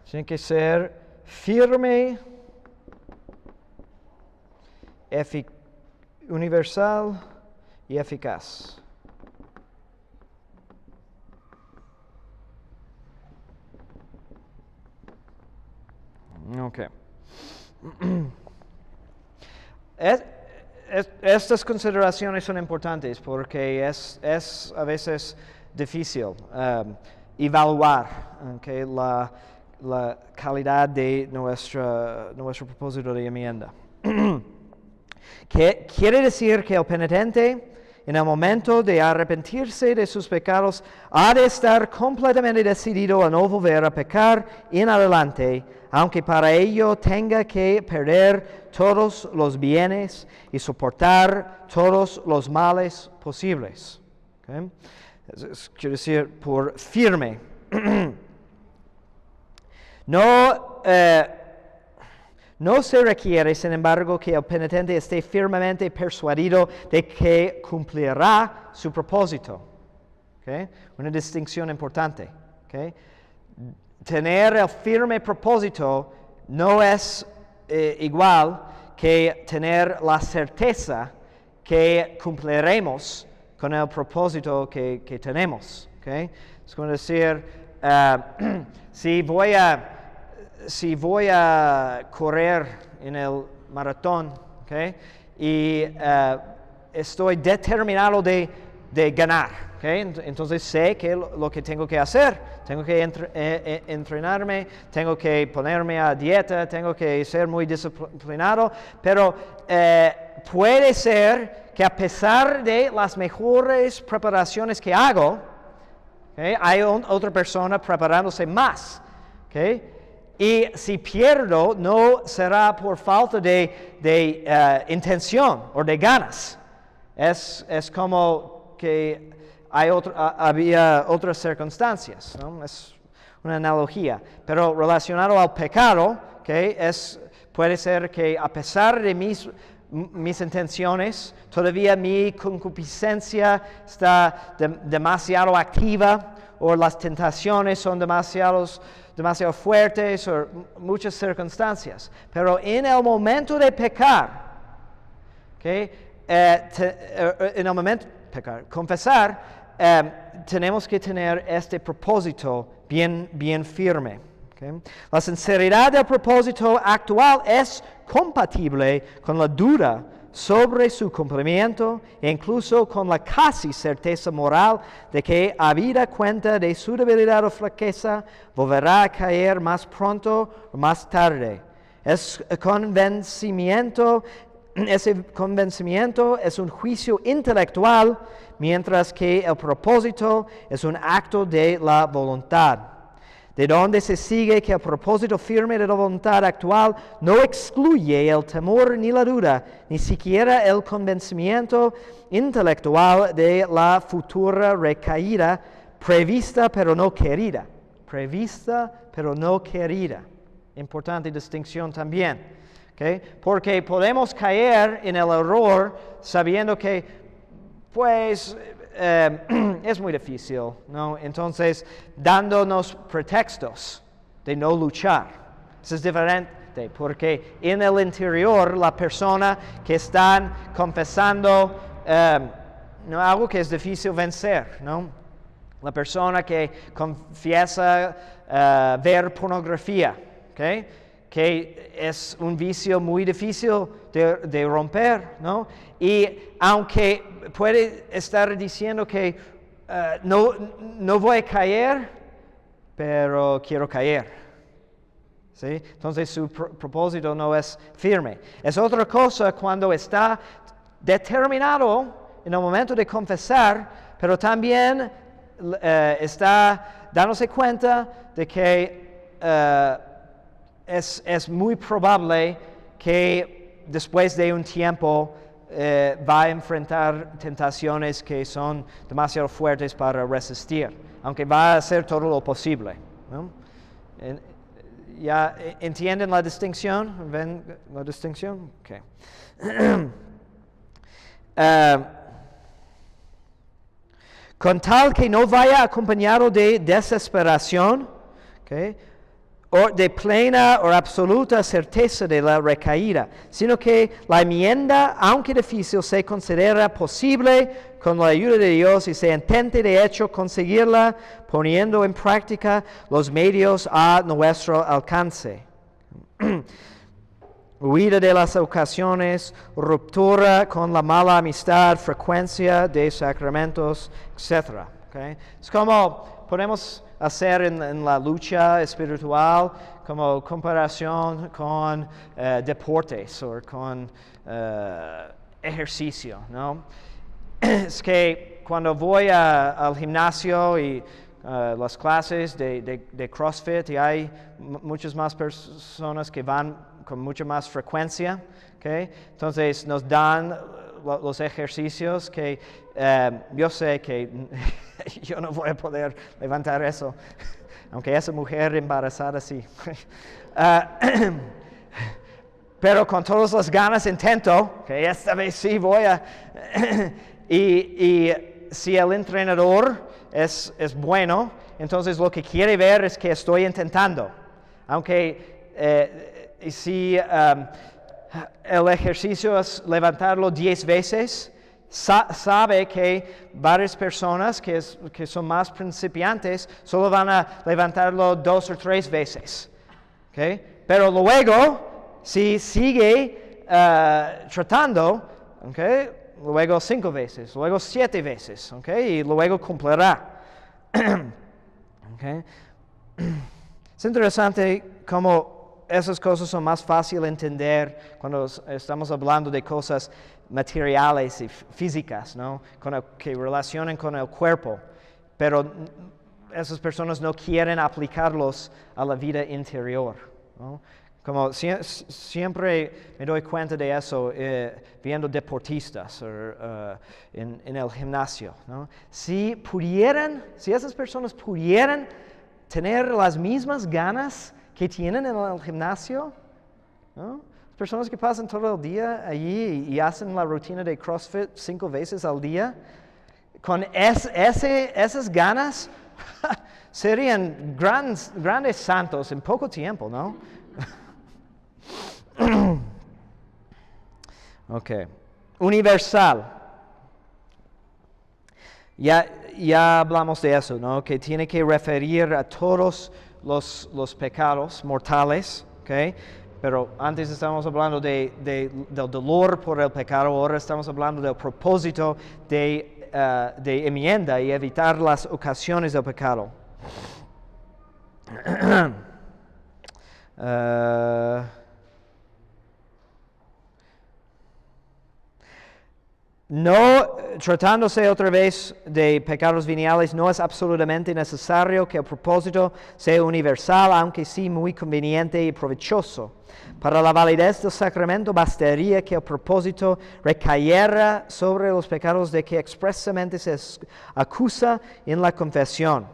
tiene que ser firme, universal y eficaz. Okay. Estas consideraciones son importantes porque es a veces difícil evaluar la calidad de nuestro propósito de enmienda. Quiere decir que el penitente, en el momento de arrepentirse de sus pecados, ha de estar completamente decidido a no volver a pecar en adelante, aunque para ello tenga que perder todos los bienes y soportar todos los males posibles. ¿Okay? Quiere decir, por firme. No se requiere, sin embargo, que el penitente esté firmemente persuadido de que cumplirá su propósito. ¿Okay? Una distinción importante. ¿Okay? Tener el firme propósito no es igual que tener la certeza que cumpliremos con el propósito que tenemos. ¿Okay? Es como decir, si voy a correr en el maratón, ¿okay? Y estoy determinado de ganar, ¿okay? Entonces sé lo que tengo que hacer. Tengo que entrenarme, tengo que ponerme a dieta, tengo que ser muy disciplinado, pero puede ser que a pesar de las mejores preparaciones que hago, ¿okay? Hay otra persona preparándose más, ¿okay? Y si pierdo, no será por falta de intención o de ganas. Es como que había otras circunstancias, ¿no? Es una analogía. Pero relacionado al pecado, ¿okay? Puede ser que a pesar de mis intenciones, todavía mi concupiscencia está demasiado activa, o las tentaciones son demasiado fuertes, o muchas circunstancias. Pero en el momento de pecar, ¿okay? En el momento de pecar, confesar, tenemos que tener este propósito bien firme. ¿Okay? La sinceridad del propósito actual es compatible con la duda sobre su cumplimiento e incluso con la casi certeza moral de que, habida cuenta de su debilidad o flaqueza, volverá a caer más pronto o más tarde. Ese convencimiento es un juicio intelectual, mientras que el propósito es un acto de la voluntad. De donde se sigue que el propósito firme de la voluntad actual no excluye el temor ni la duda, ni siquiera el convencimiento intelectual de la futura recaída, prevista pero no querida. Prevista pero no querida. Importante distinción también. ¿Okay? Porque podemos caer en el error sabiendo que, pues, es muy difícil, ¿no? Entonces, dándonos pretextos de no luchar. Eso es diferente, porque en el interior la persona que está confesando no, algo que es difícil vencer, ¿no? La persona que confiesa ver pornografía, ¿okay? Que es un vicio muy difícil de romper, ¿no? Y aunque puede estar diciendo que no voy a caer, pero quiero caer, ¿sí? Entonces su propósito no es firme. Es otra cosa cuando está determinado en el momento de confesar, pero también está dándose cuenta de que es muy probable que después de un tiempo va a enfrentar tentaciones que son demasiado fuertes para resistir, aunque va a hacer todo lo posible, ¿no? ¿Ya entienden la distinción? ¿Ven la distinción? Okay. Con tal que no vaya acompañado de desesperación, ¿okay? O de plena o absoluta certeza de la recaída, sino que la enmienda, aunque difícil, se considera posible con la ayuda de Dios y se intente de hecho conseguirla poniendo en práctica los medios a nuestro alcance. Huida de las ocasiones, ruptura con la mala amistad, frecuencia de sacramentos, etc. ¿Okay? Es como podemos hacer en la lucha espiritual como comparación con deportes o con ejercicio, ¿no? Es que cuando voy al gimnasio y las clases de CrossFit y hay muchas más personas que van con mucha más frecuencia, ¿okay? Entonces nos dan los ejercicios que yo sé que yo no voy a poder levantar eso, aunque esa mujer embarazada sí. Pero con todas las ganas intento, que esta vez sí voy a... y si el entrenador es bueno, entonces lo que quiere ver es que estoy intentando. Aunque si el ejercicio es levantarlo 10 veces, sabe que varias personas que son más principiantes solo van a levantarlo 2 o 3 veces. ¿Okay? Pero luego, si sigue tratando, ¿okay? Luego 5 veces, luego 7 veces, ¿okay? Y luego cumplirá. ¿Okay? Es interesante cómo esas cosas son más fáciles de entender cuando estamos hablando de cosas materiales y físicas, ¿no? Que relacionan con el cuerpo, pero esas personas no quieren aplicarlos a la vida interior, ¿no? Como siempre me doy cuenta de eso viendo deportistas en el gimnasio, ¿no? Si esas personas pudieran tener las mismas ganas que tienen en el gimnasio, ¿no? Personas que pasan todo el día allí y hacen la rutina de CrossFit 5 veces al día, con esas ganas serían grandes santos en poco tiempo, ¿no? Ok. Universal. Ya hablamos de eso, ¿no? Que tiene que referir a todos los pecados mortales, ¿ok? Pero antes estábamos hablando del dolor por el pecado, ahora estamos hablando del propósito de enmienda y evitar las ocasiones del pecado. No, tratándose otra vez de pecados veniales, no es absolutamente necesario que el propósito sea universal, aunque sí muy conveniente y provechoso. Para la validez del sacramento bastaría que el propósito recayera sobre los pecados de que expresamente se acusa en la confesión.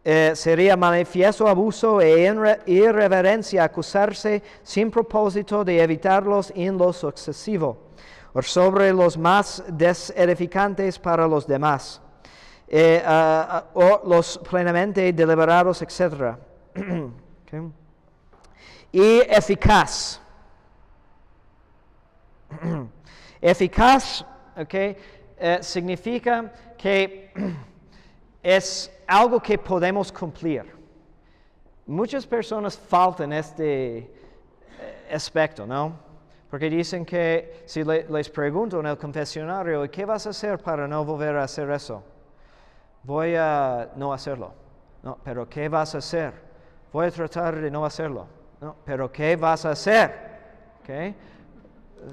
sería manifiesto abuso e irreverencia acusarse sin propósito de evitarlos en lo sucesivo, o sobre los más desedificantes para los demás, o los plenamente deliberados, etc. Okay. Y eficaz. Eficaz, okay, significa que es algo que podemos cumplir. Muchas personas faltan este aspecto, ¿no? Porque dicen que si les pregunto en el confesionario, ¿qué vas a hacer para no volver a hacer eso? Voy a no hacerlo. No, pero ¿qué vas a hacer? Voy a tratar de no hacerlo. No, pero ¿qué vas a hacer? ¿Okay?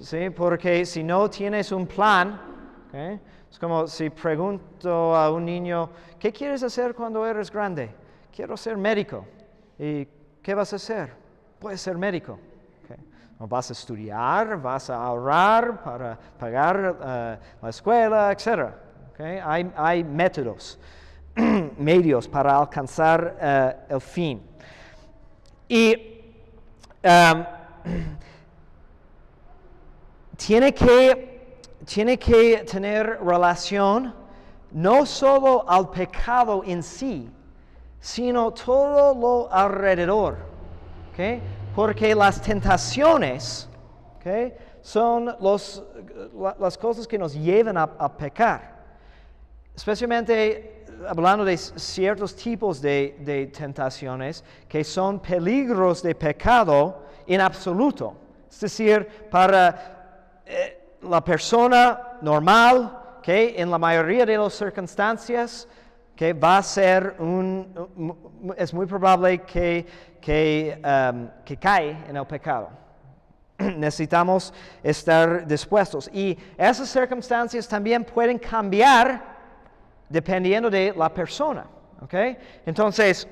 Sí, porque si no tienes un plan, ¿okay? Es como si pregunto a un niño, ¿qué quieres hacer cuando eres grande? Quiero ser médico. ¿Y qué vas a hacer? Puedes ser médico. Okay. Vas a estudiar, vas a ahorrar para pagar la escuela, etc. Okay. Hay métodos, medios para alcanzar el fin. Y tiene que tener relación no solo al pecado en sí, sino todo lo alrededor. ¿Okay? Porque las tentaciones, ¿okay?, son las cosas que nos llevan a pecar. Especialmente hablando de ciertos tipos de tentaciones que son peligros de pecado en absoluto. Es decir, para la persona normal, que en la mayoría de las circunstancias, que va a ser es muy probable que cae en el pecado. Necesitamos estar dispuestos. Y esas circunstancias también pueden cambiar dependiendo de la persona. ¿Okay? Entonces,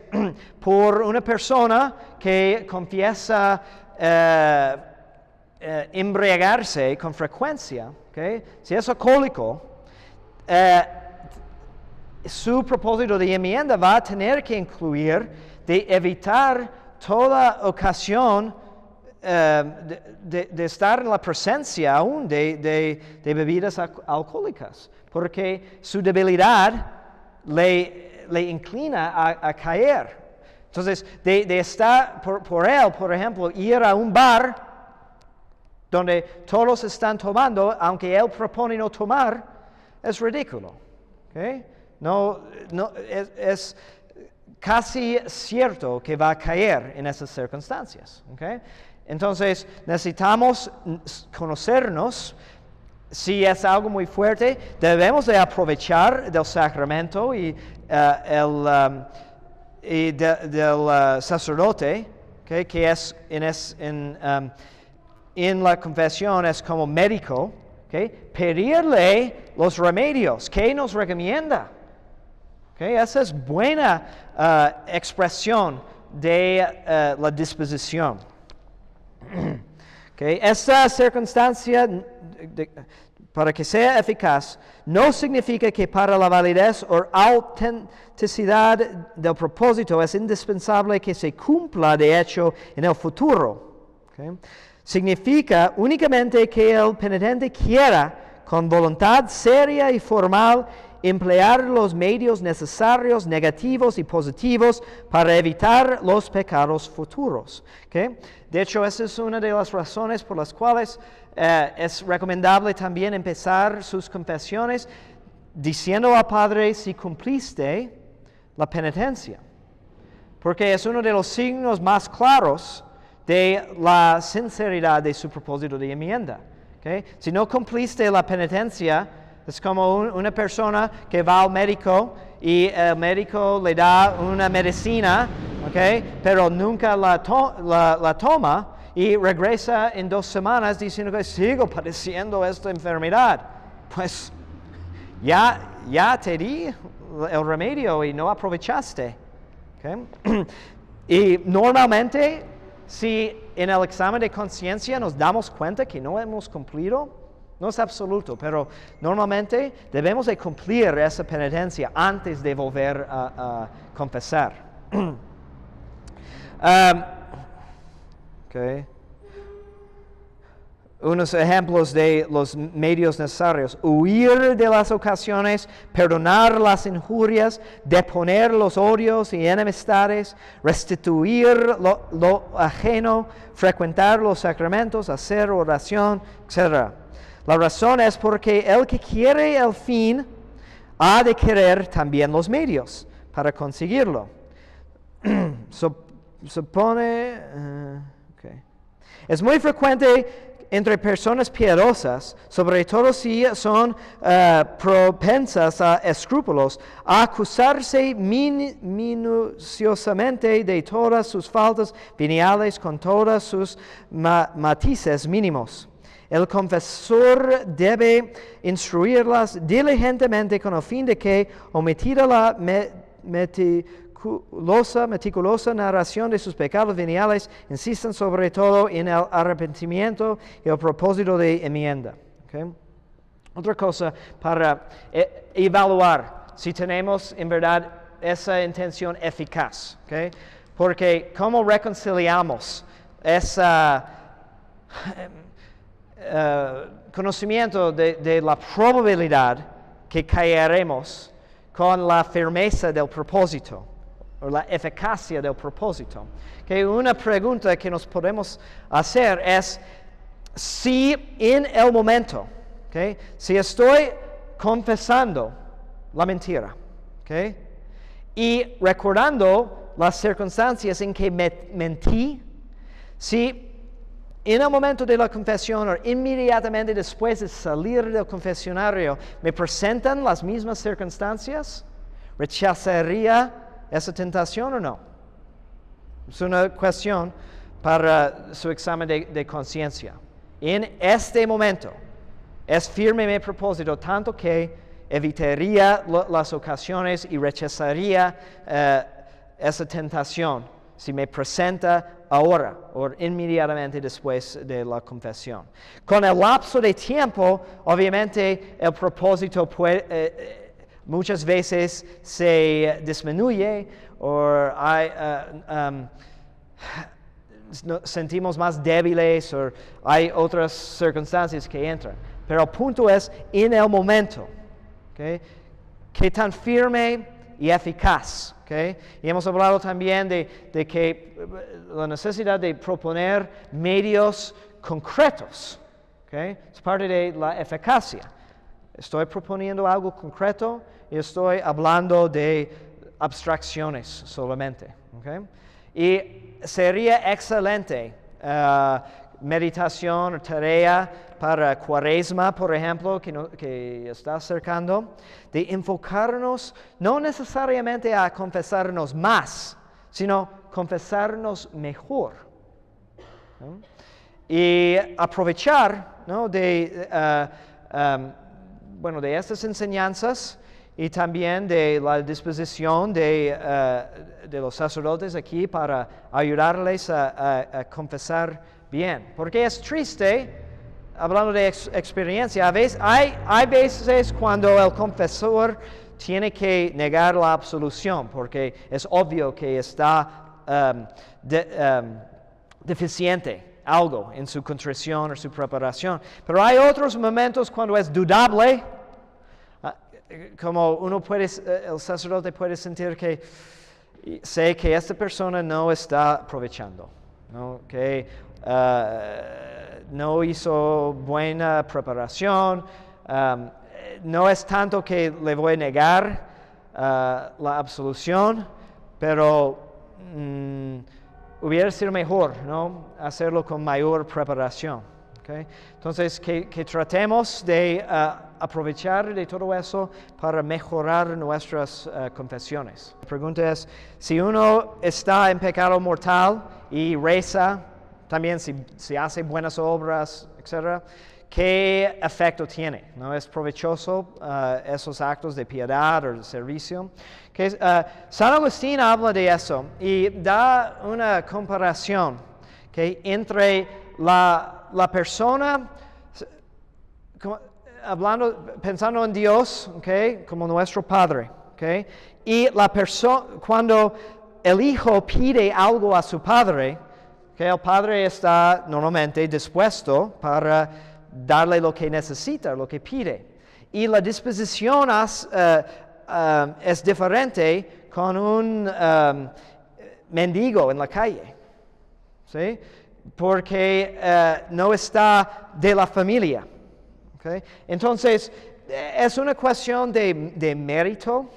por una persona que confiesa embriagarse con frecuencia, ¿okay?, si es alcohólico, su propósito de enmienda va a tener que incluir de evitar toda ocasión de estar en la presencia aún de bebidas alcohólicas, porque su debilidad le inclina a caer. Entonces, de estar por él, por ejemplo, ir a un bar donde todos están tomando, aunque él propone no tomar, es ridículo. ¿Okay? No, es casi cierto que va a caer en esas circunstancias. ¿Okay? Entonces, necesitamos conocernos. Si es algo muy fuerte, debemos de aprovechar del sacramento y del sacerdote, ¿okay?, que es en la confesión es como médico, ¿okay?, pedirle los remedios. ¿Qué nos recomienda? ¿Okay? Esa es buena expresión de la disposición. ¿Okay? Esta circunstancia, para que sea eficaz, no significa que para la validez o autenticidad del propósito es indispensable que se cumpla de hecho en el futuro. ¿Okay? Significa únicamente que el penitente quiera, con voluntad seria y formal, emplear los medios necesarios, negativos y positivos para evitar los pecados futuros. ¿Okay? De hecho, esa es una de las razones por las cuales es recomendable también empezar sus confesiones diciendo al Padre si cumpliste la penitencia. Porque es uno de los signos más claros de la sinceridad de su propósito de enmienda. ¿Okay? Si no cumpliste la penitencia, es como una persona que va al médico y el médico le da una medicina, ¿okay?, pero nunca la toma y regresa en 2 semanas diciendo que sigo padeciendo esta enfermedad. Pues ya te di el remedio y no aprovechaste. ¿Okay? Y normalmente, si en el examen de conciencia nos damos cuenta que no hemos cumplido, No es absoluto, pero normalmente debemos de cumplir esa penitencia antes de volver a confesar. Okay. Unos ejemplos de los medios necesarios: huir de las ocasiones, perdonar las injurias, deponer los odios y enemistades, restituir lo ajeno, frecuentar los sacramentos, hacer oración, etc. La razón es porque el que quiere el fin ha de querer también los medios para conseguirlo. Supone... okay. Es muy frecuente entre personas piadosas, sobre todo si son propensas a escrúpulos, a acusarse minuciosamente de todas sus faltas veniales con todos sus matices mínimos. El confesor debe instruirlas diligentemente con el fin de que, omitida la meticulosa narración de sus pecados veniales, insistan sobre todo en el arrepentimiento y el propósito de enmienda. Okay. Otra cosa para evaluar si tenemos en verdad esa intención eficaz. Okay. Porque ¿cómo reconciliamos ese conocimiento de la probabilidad que caeremos con la firmeza del propósito? O la eficacia del propósito. Que una pregunta que nos podemos hacer es si en el momento, okay, si estoy confesando la mentira, okay, y recordando las circunstancias en que mentí, si en el momento de la confesión o inmediatamente después de salir del confesionario me presentan las mismas circunstancias, ¿rechazaría esa tentación o no? Es una cuestión para su examen de conciencia. En este momento, es firme mi propósito, tanto que evitaría las ocasiones y rechazaría esa tentación si me presenta ahora o inmediatamente después de la confesión. Con el lapso de tiempo, obviamente, el propósito puede... muchas veces se disminuye o sentimos más débiles o hay otras circunstancias que entran. Pero el punto es en el momento. ¿Okay? ¿Qué tan firme y eficaz? ¿Okay? Y hemos hablado también de que la necesidad de proponer medios concretos. ¿Okay? Es parte de la eficacia. Estoy proponiendo algo concreto y estoy hablando de abstracciones solamente. ¿Okay? Y sería excelente meditación o tarea para Cuaresma, por ejemplo, que está acercando, de enfocarnos no necesariamente a confesarnos más, sino confesarnos mejor. ¿No? Y aprovechar, ¿no?, de estas enseñanzas y también de la disposición de los sacerdotes aquí para ayudarles a confesar bien. Porque es triste, hablando de experiencia, hay veces cuando el confesor tiene que negar la absolución, porque es obvio que está deficiente algo en su contrición o su preparación. Pero hay otros momentos cuando es dudable, como el sacerdote puede sentir que sé que esta persona no está aprovechando, ¿no? Que no hizo buena preparación, no es tanto que le voy a negar la absolución, pero hubiera sido mejor, ¿no?, hacerlo con mayor preparación. ¿Okay? Entonces, que tratemos de aprovechar de todo eso para mejorar nuestras confesiones. La pregunta es, si uno está en pecado mortal y reza, también si hace buenas obras, etc., ¿qué efecto tiene? ¿No es provechoso esos actos de piedad o de servicio? San Agustín habla de eso y da una comparación entre la persona pensando en Dios, ¿okay? Como nuestro Padre, ¿okay? Y cuando el Hijo pide algo a su Padre, ¿okay? El Padre está normalmente dispuesto para darle lo que necesita, lo que pide. Y la disposición es diferente con un mendigo en la calle, ¿sí? Porque no está de la familia. ¿Okay? Entonces, es una cuestión de mérito,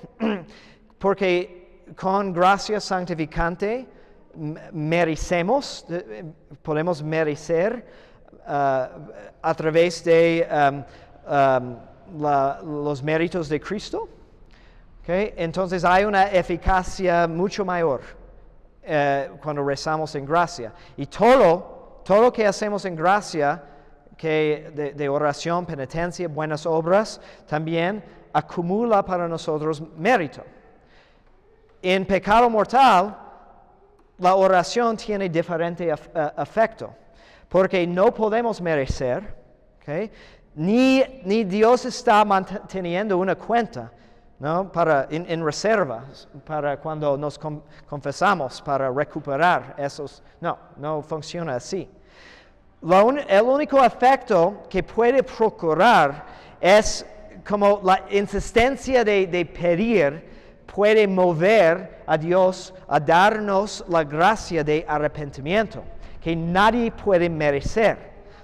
porque con gracia santificante podemos merecer a través de los méritos de Cristo. ¿Okay? Entonces hay una eficacia mucho mayor cuando rezamos en gracia. Y todo lo que hacemos en gracia, que de oración, penitencia, buenas obras, también acumula para nosotros mérito. En pecado mortal, la oración tiene diferente efecto, porque no podemos merecer, ¿okay? Ni Dios está manteniendo una cuenta, ¿no? En reserva, para cuando nos confesamos, para recuperar esos. No funciona así. El único efecto que puede procurar es como la insistencia de pedir puede mover a Dios a darnos la gracia de arrepentimiento, que nadie puede merecer.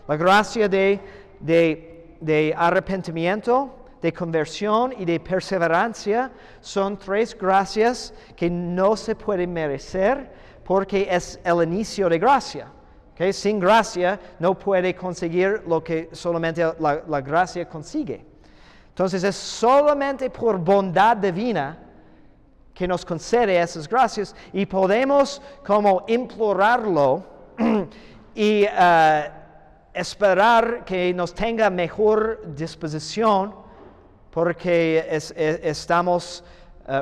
La gracia de arrepentimiento, de conversión y de perseverancia son tres gracias que no se pueden merecer porque es el inicio de gracia. Okay? Sin gracia no puede conseguir lo que solamente la gracia consigue. Entonces es solamente por bondad divina que nos concede esas gracias y podemos como implorarlo y esperar que nos tenga mejor disposición porque estamos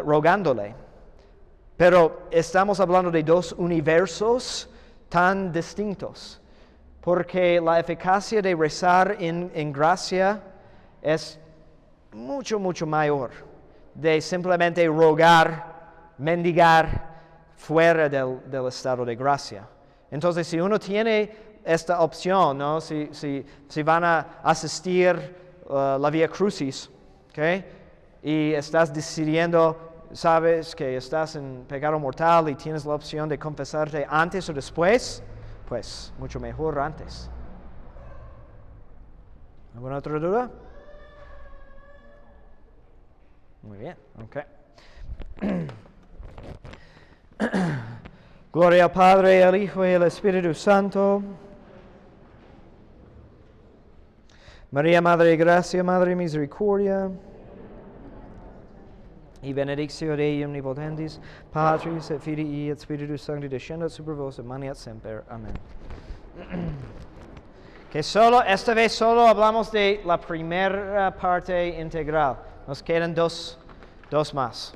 rogándole. Pero estamos hablando de dos universos tan distintos, porque la eficacia de rezar en gracia es mucho mayor de simplemente rogar, mendigar fuera del estado de gracia. Entonces, si uno tiene esta opción, ¿no? Si van a asistir la Vía Crucis, ¿okay? Y estás decidiendo, sabes que estás en pecado mortal y tienes la opción de confesarte antes o después, pues mucho mejor antes. ¿Alguna otra duda? Muy bien, ok. Gloria al Padre, al Hijo y al Espíritu Santo. María, Madre de Gracia, Madre de Misericordia, y benedictio Dei omnipotentis, Patris et Filii et Spiritus Sancti descendat super vos et maneat semper. Amén. Que esta vez solo hablamos de la primera parte integral. Nos quedan dos más.